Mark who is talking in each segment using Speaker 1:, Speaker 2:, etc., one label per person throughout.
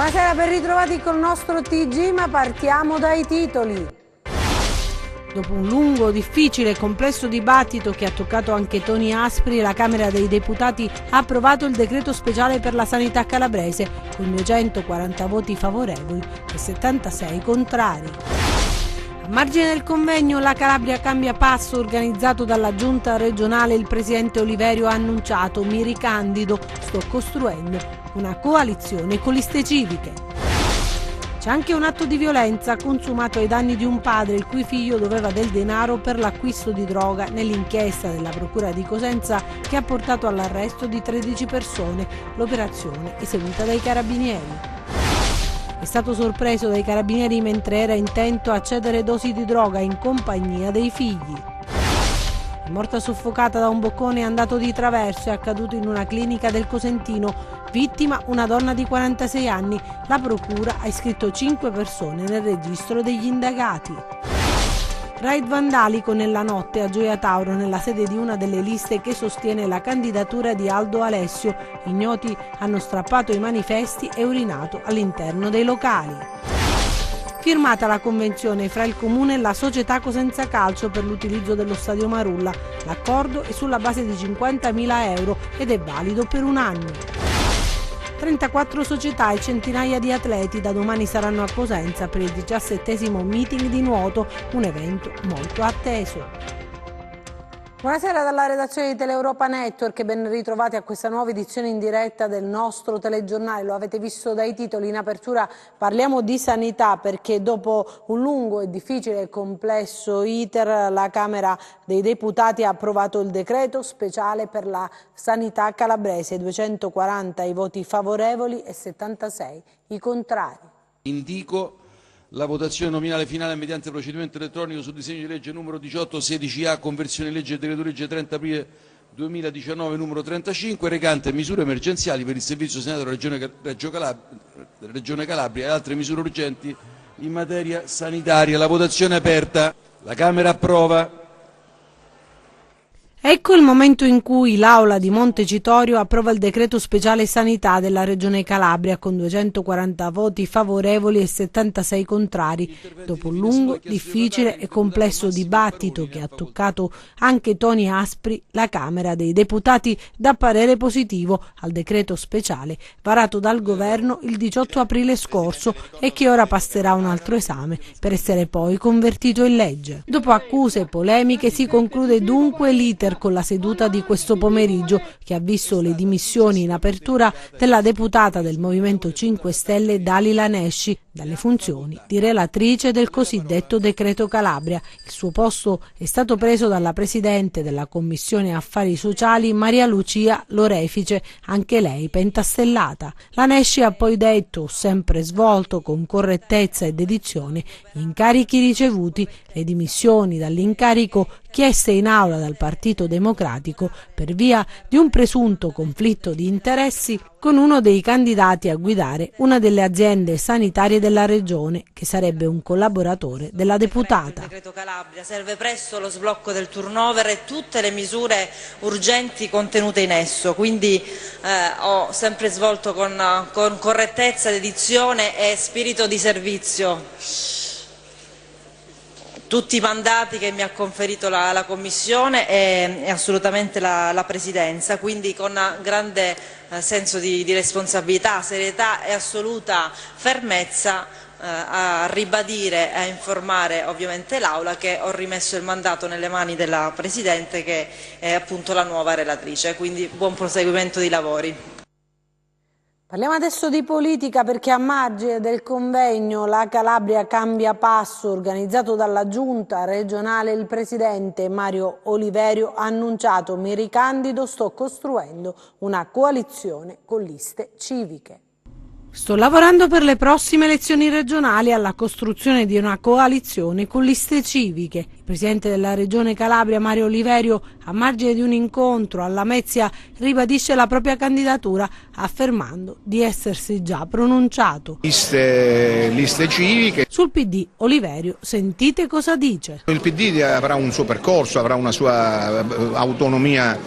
Speaker 1: Buonasera, ben ritrovati col nostro TG, ma partiamo dai titoli. Dopo un lungo, difficile e complesso dibattito che ha toccato anche toni aspri, la Camera dei Deputati ha approvato il decreto speciale per la sanità calabrese con 240 voti favorevoli e 76 contrari. A margine del convegno La Calabria cambia passo organizzato dalla Giunta regionale, il presidente Oliverio ha annunciato: mi ricandido, sto costruendo una coalizione con liste civiche. C'è anche un atto di violenza consumato ai danni di un padre il cui figlio doveva del denaro per l'acquisto di droga nell'inchiesta della Procura di Cosenza che ha portato all'arresto di 13 persone, l'operazione eseguita dai carabinieri. È stato sorpreso dai carabinieri mentre era intento a cedere dosi di droga in compagnia dei figli. È morta soffocata da un boccone andato di traverso, è accaduto in una clinica del Cosentino. Vittima una donna di 46 anni. La procura ha iscritto 5 persone nel registro degli indagati. Raid vandalico nella notte a Gioia Tauro, nella sede di una delle liste che sostiene la candidatura di Aldo Alessio. Ignoti hanno strappato i manifesti e urinato all'interno dei locali. Firmata la convenzione fra il Comune e la società Cosenza Calcio per l'utilizzo dello Stadio Marulla. L'accordo è sulla base di 50.000 euro ed è valido per un anno. 34 società e centinaia di atleti da domani saranno a Cosenza per il 17° meeting di nuoto, un evento molto atteso. Buonasera dalla redazione di Teleuropa Network e ben ritrovati a questa nuova edizione in diretta del nostro telegiornale. Lo avete visto dai titoli, in apertura parliamo di sanità perché dopo un lungo e difficile e complesso iter la Camera dei Deputati ha approvato il decreto speciale per la sanità calabrese, 240 i voti favorevoli e 76 i contrari.
Speaker 2: Indico la votazione nominale finale mediante procedimento elettronico sul disegno di legge numero 1816A, conversione in legge del decreto-legge 30 aprile 2019 numero 35, recante misure emergenziali per il servizio sanitario Regione Calabria e altre misure urgenti in materia sanitaria. La votazione è aperta. La Camera approva.
Speaker 1: Ecco il momento in cui l'Aula di Montecitorio approva il decreto speciale sanità della Regione Calabria con 240 voti favorevoli e 76 contrari, dopo un lungo, difficile e complesso dibattito che ha toccato anche toni aspri. La Camera dei Deputati dà parere positivo al decreto speciale varato dal Governo il 18 aprile scorso e che ora passerà un altro esame per essere poi convertito in legge. Dopo accuse e polemiche si conclude dunque l'iter con la seduta di questo pomeriggio che ha visto le dimissioni in apertura della deputata del Movimento 5 Stelle Dalila Nesci dalle funzioni di relatrice del cosiddetto decreto Calabria. Il suo posto è stato preso dalla presidente della Commissione Affari Sociali Maria Lucia Lorefice, anche lei pentastellata. La Nesci ha poi detto: ho sempre svolto con correttezza e dedizione gli incarichi ricevuti, le dimissioni dall'incarico chieste in aula dal Partito Democratico per via di un presunto conflitto di interessi con uno dei candidati a guidare una delle aziende sanitarie della regione, che sarebbe un collaboratore della deputata.
Speaker 3: Il decreto Calabria serve presto lo sblocco del turnover e tutte le misure urgenti contenute in esso, quindi ho sempre svolto con correttezza, dedizione e spirito di servizio tutti i mandati che mi ha conferito la Commissione e assolutamente la Presidenza, quindi con grande senso di responsabilità, serietà e assoluta fermezza a ribadire e a informare ovviamente l'Aula che ho rimesso il mandato nelle mani della Presidente, che è appunto la nuova relatrice, quindi buon proseguimento di lavori.
Speaker 1: Parliamo adesso di politica perché a margine del convegno La Calabria cambia passo organizzato dalla Giunta regionale, il presidente Mario Oliverio ha annunciato: mi ricandido, sto costruendo una coalizione con liste civiche. Sto lavorando per le prossime elezioni regionali alla costruzione di una coalizione con liste civiche. Il presidente della Regione Calabria, Mario Oliverio, a margine di un incontro alla Lamezia, ribadisce la propria candidatura, affermando di essersi già pronunciato.
Speaker 4: Liste civiche.
Speaker 1: Sul PD, Oliverio, sentite cosa dice.
Speaker 4: Il PD avrà un suo percorso, avrà una sua autonomia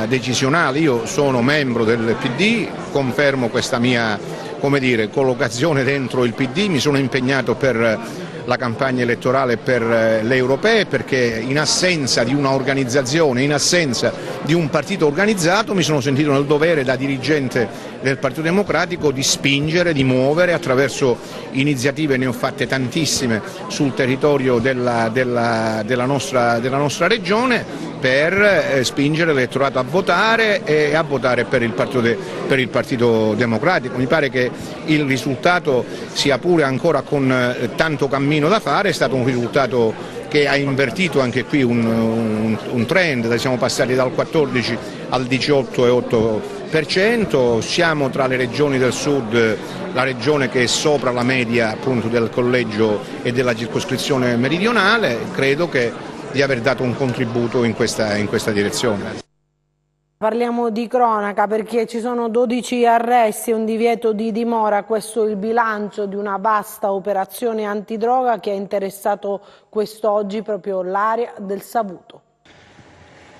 Speaker 4: decisionale. Io sono membro del PD, confermo questa mia collocazione dentro il PD, mi sono impegnato per la campagna elettorale per le europee, perché in assenza di una organizzazione, in assenza di un partito organizzato, mi sono sentito nel dovere da dirigente del Partito Democratico di spingere, di muovere attraverso iniziative, ne ho fatte tantissime sul territorio della nostra regione, per spingere l'elettorato a votare e a votare per il Partito Democratico. Mi pare che il risultato, sia pure ancora con tanto cammino da fare, è stato un risultato che ha invertito anche qui un trend, siamo passati dal 14 al 18,8%, siamo tra le regioni del sud la regione che è sopra la media appunto del collegio e della circoscrizione meridionale. Credo di aver dato un contributo in questa direzione.
Speaker 1: Parliamo di cronaca perché ci sono 12 arresti e un divieto di dimora. Questo è il bilancio di una vasta operazione antidroga che ha interessato quest'oggi proprio l'area del Savuto.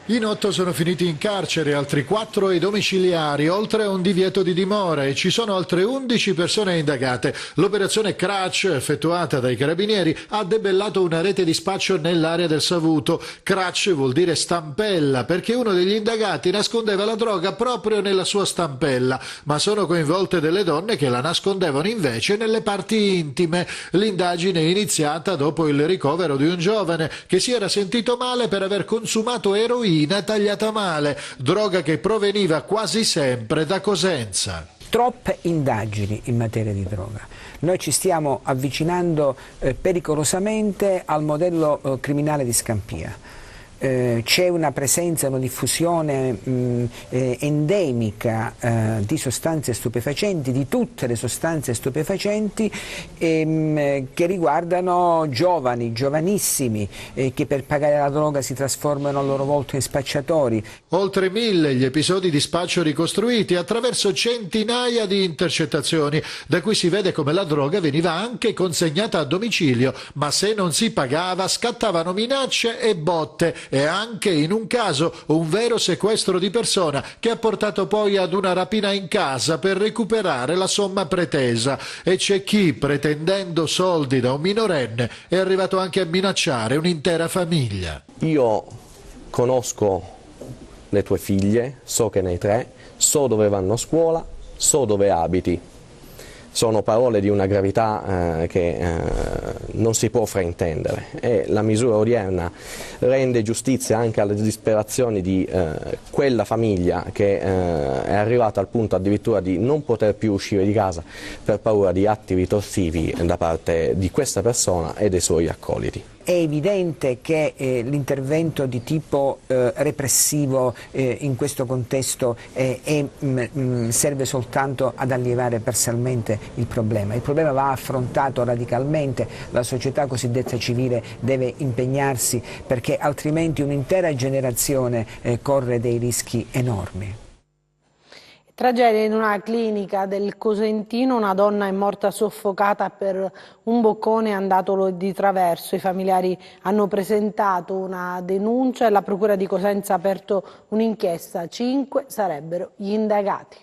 Speaker 5: In 8 sono finiti in carcere, altri 4 ai domiciliari, oltre a un divieto di dimora, e ci sono altre 11 persone indagate. L'operazione Crash, effettuata dai carabinieri, ha debellato una rete di spaccio nell'area del Savuto. Crash vuol dire stampella, perché uno degli indagati nascondeva la droga proprio nella sua stampella, ma sono coinvolte delle donne che la nascondevano invece nelle parti intime. L'indagine è iniziata dopo il ricovero di un giovane che si era sentito male per aver consumato eroina tagliata male, droga che proveniva quasi sempre da Cosenza.
Speaker 6: Troppe indagini in materia di droga. Noi ci stiamo avvicinando pericolosamente al modello criminale di Scampia. C'è una presenza, una diffusione endemica di sostanze stupefacenti, di tutte le sostanze stupefacenti che riguardano giovani, giovanissimi, che per pagare la droga si trasformano a loro volta in spacciatori.
Speaker 5: Oltre 1000 gli episodi di spaccio ricostruiti attraverso centinaia di intercettazioni, da cui si vede come la droga veniva anche consegnata a domicilio, ma se non si pagava scattavano minacce e botte, e anche in un caso un vero sequestro di persona che ha portato poi ad una rapina in casa per recuperare la somma pretesa. E c'è chi, pretendendo soldi da un minorenne, è arrivato anche a minacciare un'intera famiglia.
Speaker 7: Io conosco le tue figlie, so che ne hai 3, so dove vanno a scuola, so dove abiti. Sono parole di una gravità che non si può fraintendere, e la misura odierna rende giustizia anche alle disperazioni di quella famiglia che è arrivata al punto addirittura di non poter più uscire di casa per paura di atti ritorsivi da parte di questa persona e dei suoi accoliti.
Speaker 6: È evidente che l'intervento di tipo repressivo in questo contesto serve soltanto ad alleviare parzialmente il problema. Il problema va affrontato radicalmente, la società cosiddetta civile deve impegnarsi, perché altrimenti un'intera generazione corre dei rischi enormi.
Speaker 1: Tragedia in una clinica del Cosentino, una donna è morta soffocata per un boccone andatolo di traverso. I familiari hanno presentato una denuncia e la Procura di Cosenza ha aperto un'inchiesta. 5 sarebbero gli indagati.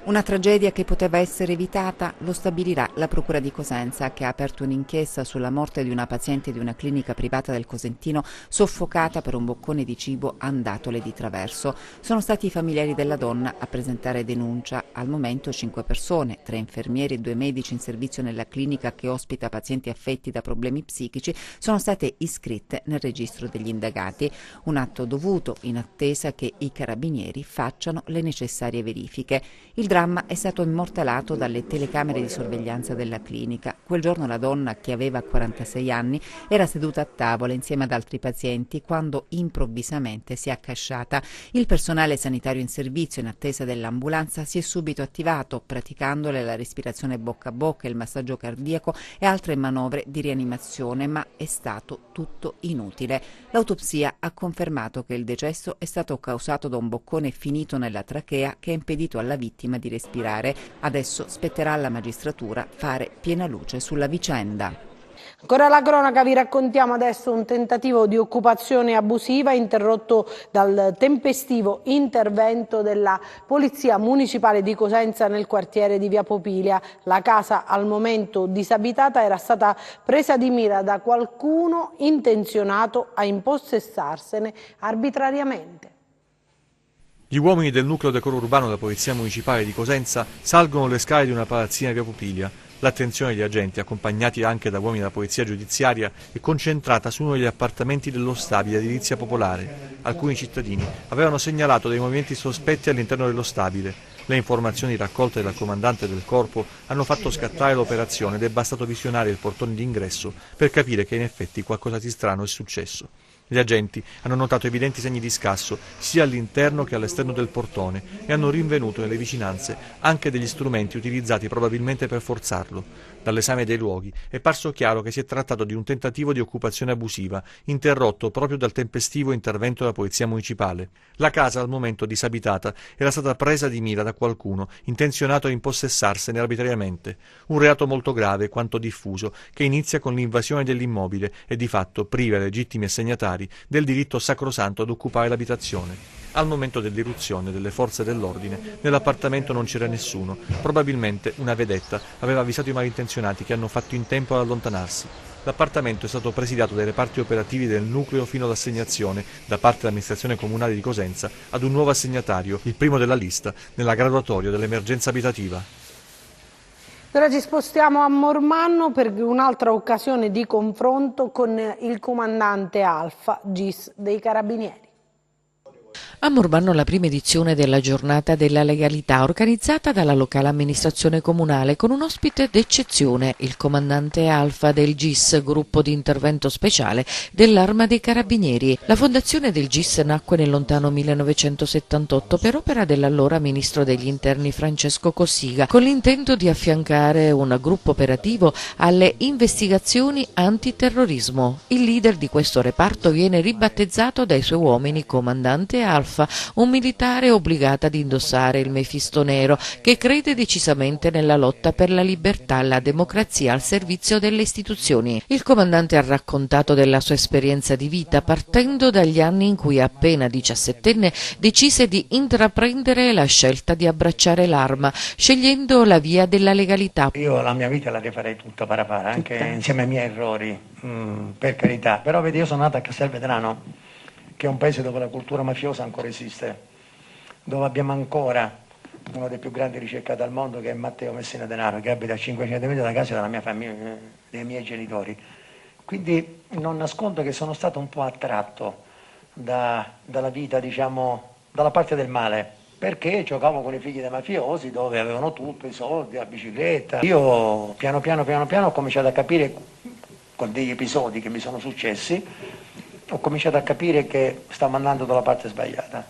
Speaker 8: Una tragedia che poteva essere evitata lo stabilirà la Procura di Cosenza, che ha aperto un'inchiesta sulla morte di una paziente di una clinica privata del Cosentino soffocata per un boccone di cibo andatole di traverso. Sono stati i familiari della donna a presentare denuncia. Al momento 5 persone, 3 infermieri e 2 medici in servizio nella clinica che ospita pazienti affetti da problemi psichici, sono state iscritte nel registro degli indagati. Un atto dovuto in attesa che i carabinieri facciano le necessarie verifiche. Il dramma è stato immortalato dalle telecamere di sorveglianza della clinica. Quel giorno la donna, che aveva 46 anni, era seduta a tavola insieme ad altri pazienti quando improvvisamente si è accasciata. Il personale sanitario in servizio in attesa dell'ambulanza si è subito attivato, praticandole la respirazione bocca a bocca, il massaggio cardiaco e altre manovre di rianimazione, ma è stato tutto inutile. L'autopsia ha confermato che il decesso è stato causato da un boccone finito nella trachea che ha impedito alla vittima di respirare. Adesso spetterà alla magistratura fare piena luce sulla vicenda.
Speaker 1: Ancora la cronaca, vi raccontiamo adesso un tentativo di occupazione abusiva interrotto dal tempestivo intervento della Polizia Municipale di Cosenza nel quartiere di Via Popilia. La casa, al momento disabitata, era stata presa di mira da qualcuno intenzionato a impossessarsene arbitrariamente.
Speaker 9: Gli uomini del nucleo decoro urbano della Polizia Municipale di Cosenza salgono le scale di una palazzina a Via Popilia. L'attenzione degli agenti, accompagnati anche da uomini della polizia giudiziaria, è concentrata su uno degli appartamenti dello stabile edilizia popolare. Alcuni cittadini avevano segnalato dei movimenti sospetti all'interno dello stabile. Le informazioni raccolte dal comandante del corpo hanno fatto scattare l'operazione ed è bastato visionare il portone d'ingresso per capire che in effetti qualcosa di strano è successo. Gli agenti hanno notato evidenti segni di scasso sia all'interno che all'esterno del portone e hanno rinvenuto nelle vicinanze anche degli strumenti utilizzati probabilmente per forzarlo. Dall'esame dei luoghi è parso chiaro che si è trattato di un tentativo di occupazione abusiva, interrotto proprio dal tempestivo intervento della Polizia Municipale. La casa, al momento disabitata, era stata presa di mira da qualcuno intenzionato a impossessarsene arbitrariamente. Un reato molto grave quanto diffuso, che inizia con l'invasione dell'immobile e di fatto priva i legittimi assegnatari del diritto sacrosanto ad occupare l'abitazione. Al momento dell'irruzione delle forze dell'ordine, nell'appartamento non c'era nessuno. Probabilmente una vedetta aveva avvisato i malintenzionati che hanno fatto in tempo ad allontanarsi. L'appartamento è stato presidiato dai reparti operativi del nucleo fino all'assegnazione, da parte dell'amministrazione comunale di Cosenza, ad un nuovo assegnatario, il primo della lista, nella graduatoria dell'emergenza abitativa.
Speaker 1: Ora ci spostiamo a Mormanno per un'altra occasione di confronto con il comandante Alfa, GIS dei Carabinieri.
Speaker 10: A Mormanno la prima edizione della giornata della legalità organizzata dalla locale amministrazione comunale con un ospite d'eccezione, il comandante Alfa del GIS, gruppo di intervento speciale dell'Arma dei Carabinieri. La fondazione del GIS nacque nel lontano 1978 per opera dell'allora ministro degli interni Francesco Cossiga, con l'intento di affiancare un gruppo operativo alle investigazioni antiterrorismo. Il leader di questo reparto viene ribattezzato dai suoi uomini comandante Alfa, un militare obbligato ad indossare il mefisto nero che crede decisamente nella lotta per la libertà e la democrazia al servizio delle istituzioni. Il comandante ha raccontato della sua esperienza di vita partendo dagli anni in cui appena 17enne decise di intraprendere la scelta di abbracciare l'arma, scegliendo la via della legalità.
Speaker 11: Io la mia vita la rifarei tutta para, anche insieme ai miei errori, per carità, però vedi, io sono nato a Castelvetrano, che è un paese dove la cultura mafiosa ancora esiste, dove abbiamo ancora uno dei più grandi ricercati al mondo, che è Matteo Messina Denaro, che abita a 500 metri da casa della mia famiglia, dei miei genitori. Quindi non nascondo che sono stato un po' attratto dalla vita, diciamo, dalla parte del male, perché giocavo con i figli dei mafiosi dove avevano tutto, i soldi, la bicicletta. Io piano piano ho cominciato a capire, con degli episodi che mi sono successi, ho cominciato a capire che stavo andando dalla parte sbagliata.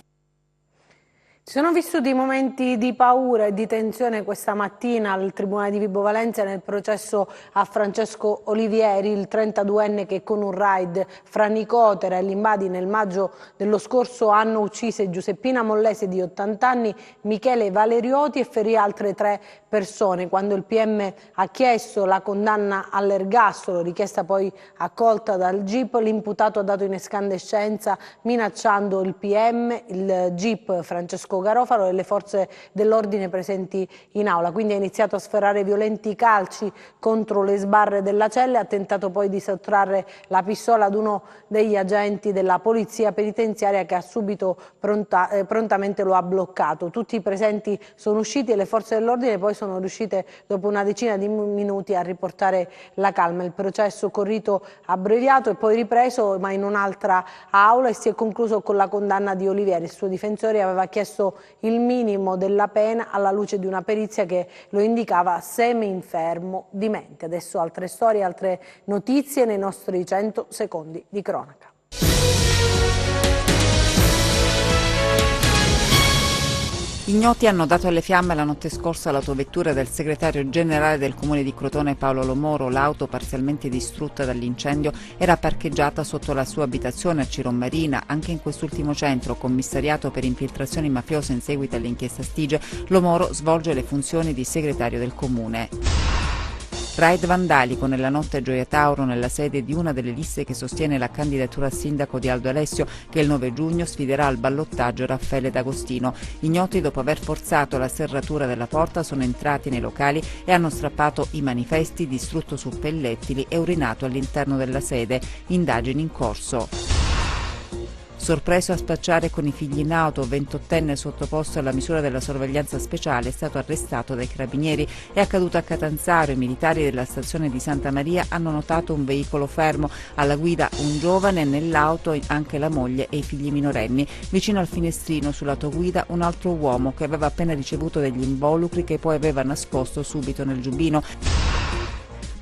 Speaker 1: Si sono vissuti momenti di paura e di tensione questa mattina al Tribunale di Vibo Valentia nel processo a Francesco Olivieri, il 32enne che con un raid fra Nicotera e Limbadi nel maggio dello scorso anno uccise Giuseppina Mollese di 80 anni, Michele Valerioti e ferì altre 3 persone. Quando il PM ha chiesto la condanna all'ergastolo, richiesta poi accolta dal GIP, l'imputato ha dato in escandescenza minacciando il PM, il GIP Francesco Garofalo e le forze dell'ordine presenti in aula. Quindi ha iniziato a sferrare violenti calci contro le sbarre della cella e ha tentato poi di sottrarre la pistola ad uno degli agenti della polizia penitenziaria, che ha subito prontamente lo ha bloccato. Tutti i presenti sono usciti e le forze dell'ordine poi sono riuscite dopo una decina di minuti a riportare la calma. Il processo con rito abbreviato è poi ripreso, ma in un'altra aula, e si è concluso con la condanna di Olivieri. Il suo difensore aveva chiesto il minimo della pena alla luce di una perizia che lo indicava semi-infermo di mente. Adesso altre storie, altre notizie nei nostri 100 secondi di cronaca.
Speaker 8: Ignoti hanno dato alle fiamme la notte scorsa l'autovettura del segretario generale del comune di Crotone Paolo Lomoro. L'auto, parzialmente distrutta dall'incendio, era parcheggiata sotto la sua abitazione a Cirommarina. Anche in quest'ultimo centro, commissariato per infiltrazioni mafiose in seguito all'inchiesta Stige, Lomoro svolge le funzioni di segretario del comune. Raid vandalico nella notte a Gioia Tauro nella sede di una delle liste che sostiene la candidatura a sindaco di Aldo Alessio, che il 9 giugno sfiderà al ballottaggio Raffaele D'Agostino. Ignoti, dopo aver forzato la serratura della porta, sono entrati nei locali e hanno strappato i manifesti, distrutto suppellettili e urinato all'interno della sede. Indagini in corso. Sorpreso a spacciare con i figli in auto, 28enne sottoposto alla misura della sorveglianza speciale è stato arrestato dai carabinieri. È accaduto a Catanzaro. I militari della stazione di Santa Maria hanno notato un veicolo fermo, alla guida un giovane, nell'auto anche la moglie e i figli minorenni. Vicino al finestrino, sull'autoguida, un altro uomo che aveva appena ricevuto degli involucri che poi aveva nascosto subito nel giubbino.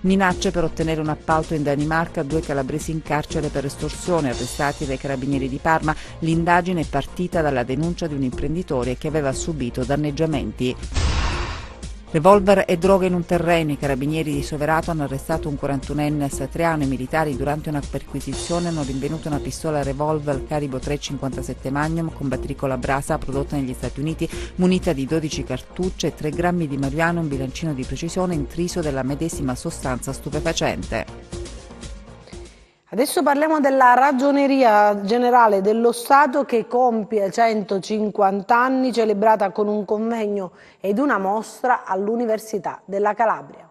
Speaker 8: Minacce per ottenere un appalto in Danimarca, 2 calabresi in carcere per estorsione, arrestati dai carabinieri di Parma. L'indagine è partita dalla denuncia di un imprenditore che aveva subito danneggiamenti. Revolver e droga in un terreno. I carabinieri di Soverato hanno arrestato un 41enne satriano. I militari, durante una perquisizione, hanno rinvenuto una pistola revolver calibro 3,57 Magnum con matricola Brasa, prodotta negli Stati Uniti, munita di 12 cartucce, 3 grammi di marijuana e un bilancino di precisione intriso della medesima sostanza stupefacente.
Speaker 1: Adesso parliamo della Ragioneria Generale dello Stato che compie 150 anni, celebrata con un convegno ed una mostra all'Università della Calabria.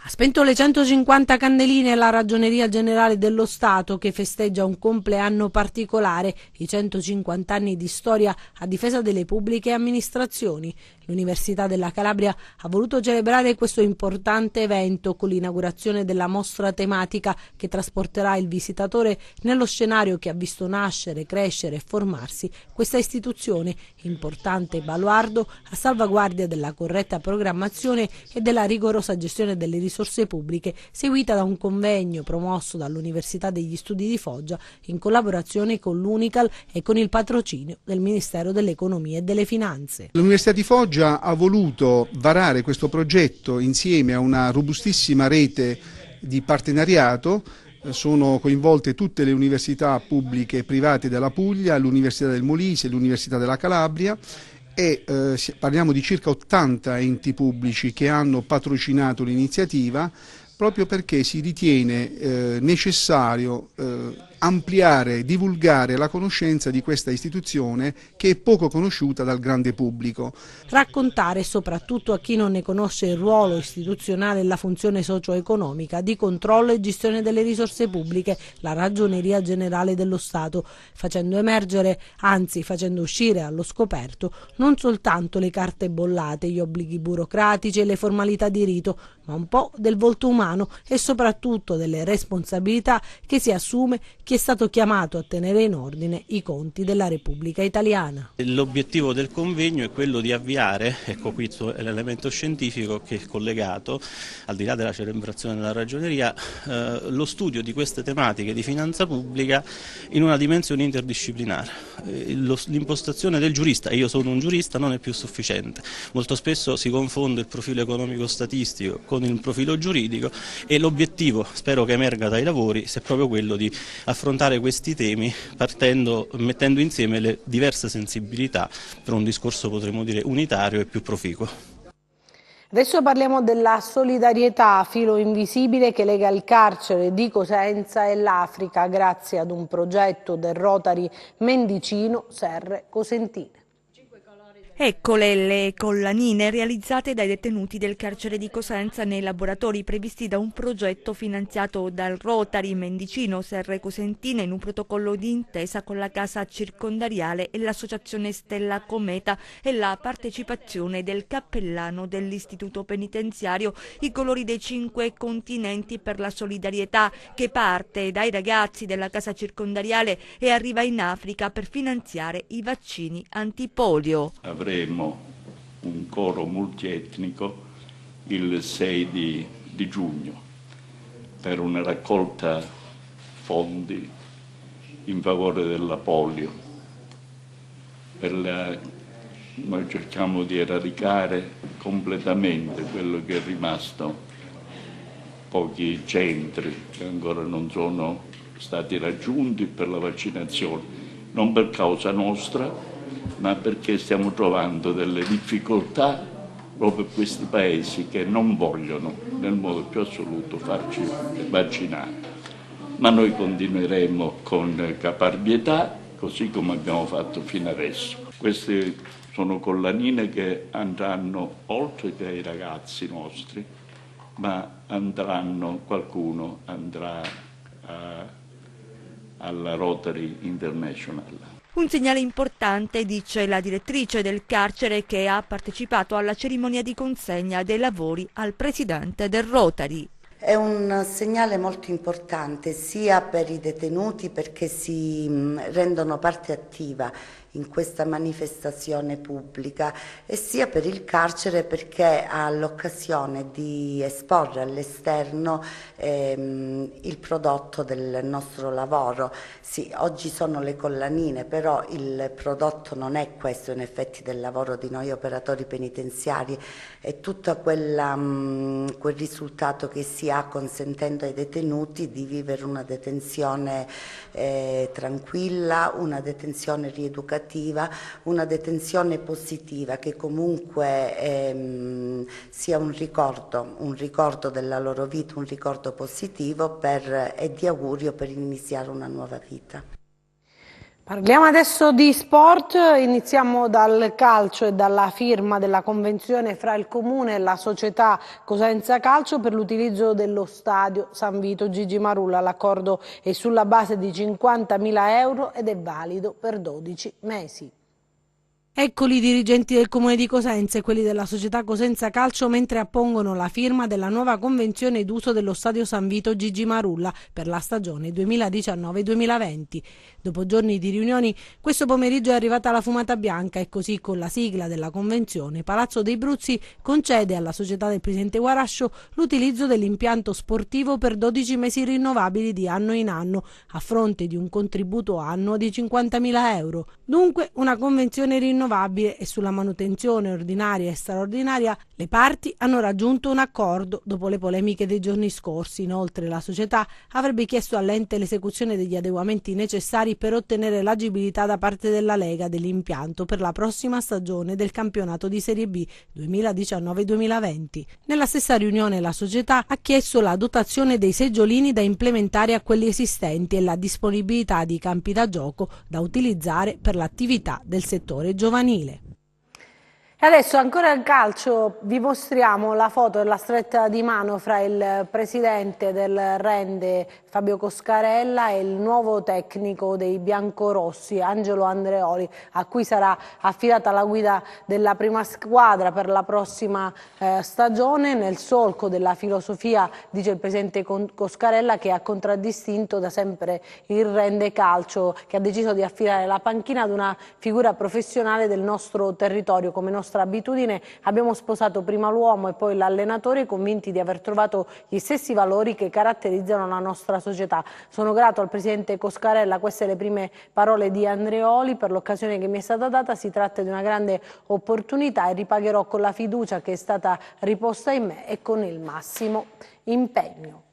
Speaker 1: Ha spento le 150 candeline la Ragioneria Generale dello Stato, che festeggia un compleanno particolare, i 150 anni di storia a difesa delle pubbliche amministrazioni. L'Università della Calabria ha voluto celebrare questo importante evento con l'inaugurazione della mostra tematica che trasporterà il visitatore nello scenario che ha visto nascere, crescere e formarsi questa istituzione, importante baluardo a salvaguardia della corretta programmazione e della rigorosa gestione delle risorse pubbliche, seguita da un convegno promosso dall'Università degli Studi di Foggia in collaborazione con l'Unical e con il patrocinio del Ministero dell'Economia e delle Finanze.
Speaker 12: L'Università di Foggia ha voluto varare questo progetto insieme a una robustissima rete di partenariato. Sono coinvolte tutte le università pubbliche e private della Puglia, l'Università del Molise, l'Università della Calabria e parliamo di circa 80 enti pubblici che hanno patrocinato l'iniziativa proprio perché si ritiene necessario ampliare, divulgare la conoscenza di questa istituzione che è poco conosciuta dal grande pubblico.
Speaker 1: Raccontare soprattutto a chi non ne conosce il ruolo istituzionale e la funzione socio-economica di controllo e gestione delle risorse pubbliche, la Ragioneria Generale dello Stato, facendo emergere, anzi facendo uscire allo scoperto, non soltanto le carte bollate, gli obblighi burocratici e le formalità di rito, ma un po' del volto umano e soprattutto delle responsabilità che si assume chi è stato chiamato a tenere in ordine i conti della Repubblica Italiana.
Speaker 13: L'obiettivo del convegno è quello di avviare, ecco qui è l'elemento scientifico che è collegato, al di là della celebrazione della ragioneria, lo studio di queste tematiche di finanza pubblica in una dimensione interdisciplinare. L'impostazione del giurista, e io sono un giurista, non è più sufficiente. Molto spesso si confonde il profilo economico-statistico con il profilo giuridico e l'obiettivo, spero che emerga dai lavori, è proprio quello di affrontare questi temi mettendo insieme le diverse sensibilità per un discorso, potremmo dire, unitario e più proficuo.
Speaker 1: Adesso parliamo della solidarietà, filo invisibile che lega il carcere di Cosenza e l'Africa grazie ad un progetto del Rotary Mendicino Serre Cosentine.
Speaker 14: Eccole le collanine realizzate dai detenuti del carcere di Cosenza nei laboratori previsti da un progetto finanziato dal Rotary Mendicino Serre Cosentine in un protocollo di intesa con la casa circondariale e l'associazione Stella Cometa e la partecipazione del cappellano dell'istituto penitenziario, i colori dei 5 continenti per la solidarietà, che parte dai ragazzi della casa circondariale e arriva in Africa per finanziare i vaccini antipolio.
Speaker 15: Avremo un coro multietnico il 6 di giugno per una raccolta fondi in favore della polio. Noi cerchiamo di eradicare completamente quello che è rimasto, pochi centri che ancora non sono stati raggiunti per la vaccinazione, non per causa nostra, ma perché stiamo trovando delle difficoltà proprio questi paesi che non vogliono nel modo più assoluto farci vaccinare. Ma noi continueremo con caparbietà, così come abbiamo fatto fino adesso. Queste sono collanine che andranno oltre che ai ragazzi nostri, ma qualcuno andrà alla Rotary International.
Speaker 14: Un segnale importante, dice la direttrice del carcere che ha partecipato alla cerimonia di consegna dei lavori al presidente del Rotary.
Speaker 16: È un segnale molto importante sia per i detenuti perché si rendono parte attiva in questa manifestazione pubblica e sia per il carcere perché ha l'occasione di esporre all'esterno il prodotto del nostro lavoro. Sì, oggi sono le collanine, però il prodotto non è questo in effetti del lavoro di noi operatori penitenziari, è tutto quel risultato che si ha consentendo ai detenuti di vivere una detenzione tranquilla, una detenzione rieducativa, una detenzione positiva che comunque sia un ricordo della loro vita, un ricordo positivo e di augurio per iniziare una nuova vita.
Speaker 1: Parliamo adesso di sport, iniziamo dal calcio e dalla firma della convenzione fra il Comune e la società Cosenza Calcio per l'utilizzo dello stadio San Vito Gigi Marulla. L'accordo è sulla base di 50.000 euro ed è valido per 12 mesi. Eccoli i dirigenti del Comune di Cosenza e quelli della società Cosenza Calcio mentre appongono la firma della nuova convenzione d'uso dello stadio San Vito Gigi Marulla per la stagione 2019-2020. Dopo giorni di riunioni, questo pomeriggio è arrivata la fumata bianca e così con la sigla della convenzione Palazzo dei Bruzzi concede alla società del presidente Guarascio l'utilizzo dell'impianto sportivo per 12 mesi rinnovabili di anno in anno a fronte di un contributo annuo di 50.000 euro. Dunque una convenzione rinnovabile e sulla manutenzione ordinaria e straordinaria le parti hanno raggiunto un accordo dopo le polemiche dei giorni scorsi. Inoltre la società avrebbe chiesto all'ente l'esecuzione degli adeguamenti necessari per ottenere l'agibilità da parte della Lega dell'impianto per la prossima stagione del campionato di Serie B 2019-2020. Nella stessa riunione la società ha chiesto la dotazione dei seggiolini da implementare a quelli esistenti e la disponibilità di campi da gioco da utilizzare per l'attività del settore giovanile. E adesso ancora al calcio vi mostriamo la foto della stretta di mano fra il presidente del Rende Fabio Coscarella e il nuovo tecnico dei biancorossi Angelo Andreoli, a cui sarà affidata la guida della prima squadra per la prossima stagione, nel solco della filosofia, dice il presidente Coscarella, che ha contraddistinto da sempre il Rende Calcio, che ha deciso di affidare la panchina ad una figura professionale del nostro territorio. Come nostra abitudine abbiamo sposato prima l'uomo e poi l'allenatore, convinti di aver trovato gli stessi valori che caratterizzano la nostra società. Sono grato al presidente Coscarella, queste le prime parole di Andreoli per l'occasione che mi è stata data, si tratta di una grande opportunità e ripagherò con la fiducia che è stata riposta in me e con il massimo impegno.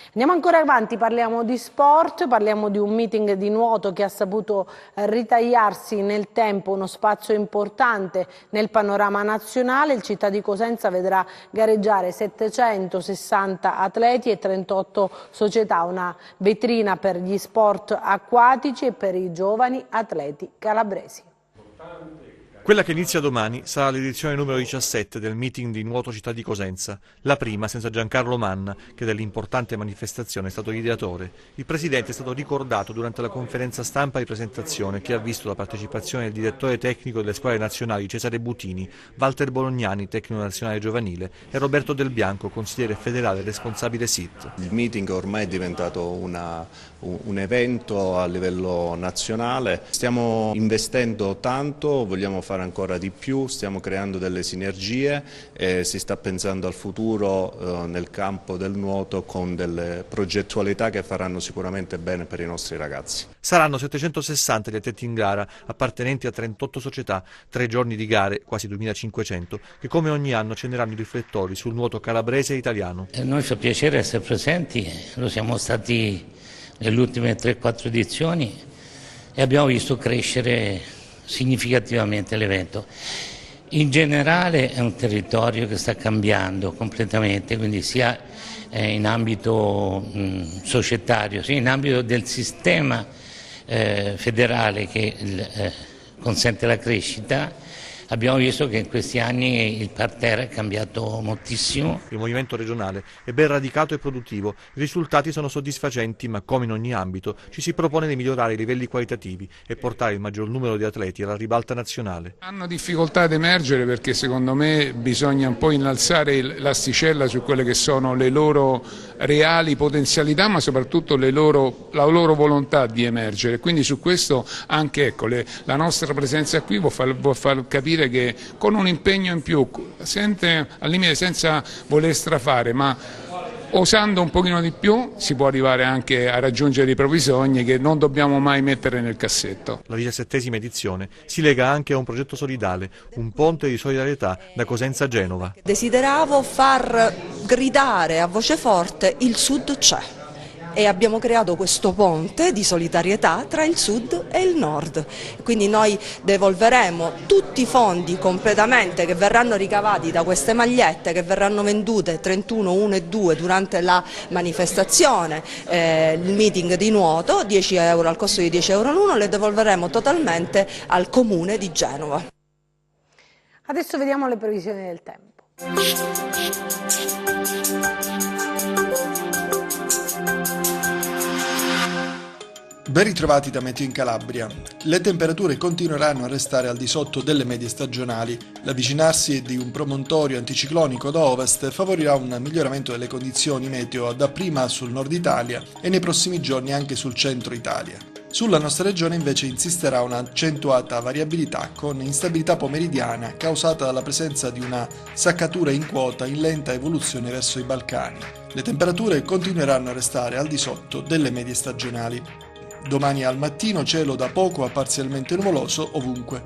Speaker 1: Andiamo ancora avanti, parliamo di sport, parliamo di un meeting di nuoto che ha saputo ritagliarsi nel tempo uno spazio importante nel panorama nazionale. Il Città di Cosenza vedrà gareggiare 760 atleti e 38 società, una vetrina per gli sport acquatici e per i giovani atleti calabresi.
Speaker 9: Quella che inizia domani sarà l'edizione numero 17 del meeting di nuoto Città di Cosenza, la prima senza Giancarlo Manna, che dell'importante manifestazione è stato l'ideatore. Il presidente è stato ricordato durante la conferenza stampa di presentazione che ha visto la partecipazione del direttore tecnico delle squadre nazionali Cesare Butini, Walter Bolognani, tecnico nazionale giovanile, e Roberto Del Bianco, consigliere federale responsabile SIT.
Speaker 17: Il meeting ormai è diventato un evento a livello nazionale, stiamo investendo tanto, vogliamo fare ancora di più, stiamo creando delle sinergie e si sta pensando al futuro nel campo del nuoto con delle progettualità che faranno sicuramente bene per i nostri ragazzi.
Speaker 9: Saranno 760 gli atleti in gara, appartenenti a 38 società, 3 giorni di gare, quasi 2500, che come ogni anno accenderanno i riflettori sul nuoto calabrese e italiano.
Speaker 18: Noi fa piacere essere presenti, lo siamo stati nelle ultime 3-4 edizioni e abbiamo visto crescere significativamente l'evento. In generale è un territorio che sta cambiando completamente, quindi sia in ambito societario, sia in ambito del sistema federale che consente la crescita. Abbiamo visto che in questi anni il parterre è cambiato moltissimo.
Speaker 9: Il movimento regionale è ben radicato e produttivo, i risultati sono soddisfacenti, ma come in ogni ambito ci si propone di migliorare i livelli qualitativi e portare il maggior numero di atleti alla ribalta nazionale.
Speaker 19: Hanno difficoltà ad emergere perché secondo me bisogna un po' innalzare l'asticella su quelle che sono le loro reali potenzialità, ma soprattutto la loro volontà di emergere. Quindi su questo anche la nostra presenza qui può far capire che con un impegno in più, al limite senza voler strafare, ma osando un pochino di più, si può arrivare anche a raggiungere i propri sogni che non dobbiamo mai mettere nel cassetto.
Speaker 9: La 17ª edizione si lega anche a un progetto solidale, un ponte di solidarietà da Cosenza a Genova.
Speaker 20: Desideravo far gridare a voce forte: il Sud c'è. E abbiamo creato questo ponte di solidarietà tra il Sud e il Nord. Quindi noi devolveremo tutti i fondi completamente che verranno ricavati da queste magliette, che verranno vendute 31, 1 e 2 durante la manifestazione, il meeting di nuoto, 10 euro al costo di 10 euro l'uno, le devolveremo totalmente al Comune di Genova.
Speaker 1: Adesso vediamo le previsioni del tempo.
Speaker 21: Ben ritrovati da Meteo in Calabria. Le temperature continueranno a restare al di sotto delle medie stagionali. L'avvicinarsi di un promontorio anticiclonico da ovest favorirà un miglioramento delle condizioni meteo dapprima sul nord Italia e nei prossimi giorni anche sul centro Italia. Sulla nostra regione invece insisterà un'accentuata variabilità con instabilità pomeridiana causata dalla presenza di una saccatura in quota in lenta evoluzione verso i Balcani. Le temperature continueranno a restare al di sotto delle medie stagionali. Domani al mattino cielo da poco a parzialmente nuvoloso ovunque.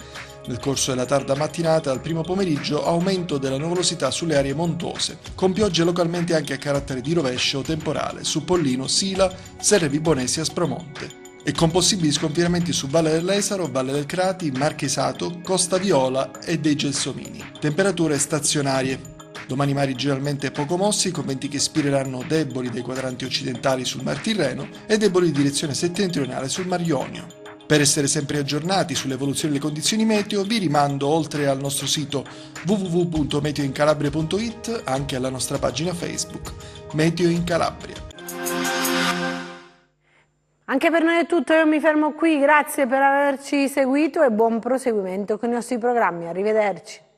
Speaker 21: Nel corso della tarda mattinata al primo pomeriggio aumento della nuvolosità sulle aree montuose, con piogge localmente anche a carattere di rovescio o temporale su Pollino, Sila, Serre Vibonesi e Aspromonte, e con possibili sconfinamenti su Valle dell'Esaro, Valle del Crati, Marchesato, Costa Viola e dei Gelsomini. Temperature stazionarie. Domani mari generalmente poco mossi, con venti che spireranno deboli dai quadranti occidentali sul Mar Tirreno e deboli di direzione settentrionale sul Mar Ionio. Per essere sempre aggiornati sull'evoluzione delle condizioni meteo, vi rimando oltre al nostro sito www.meteoincalabria.it anche alla nostra pagina Facebook Meteo in Calabria.
Speaker 1: Anche per noi è tutto, io mi fermo qui, grazie per averci seguito e buon proseguimento con i nostri programmi, arrivederci.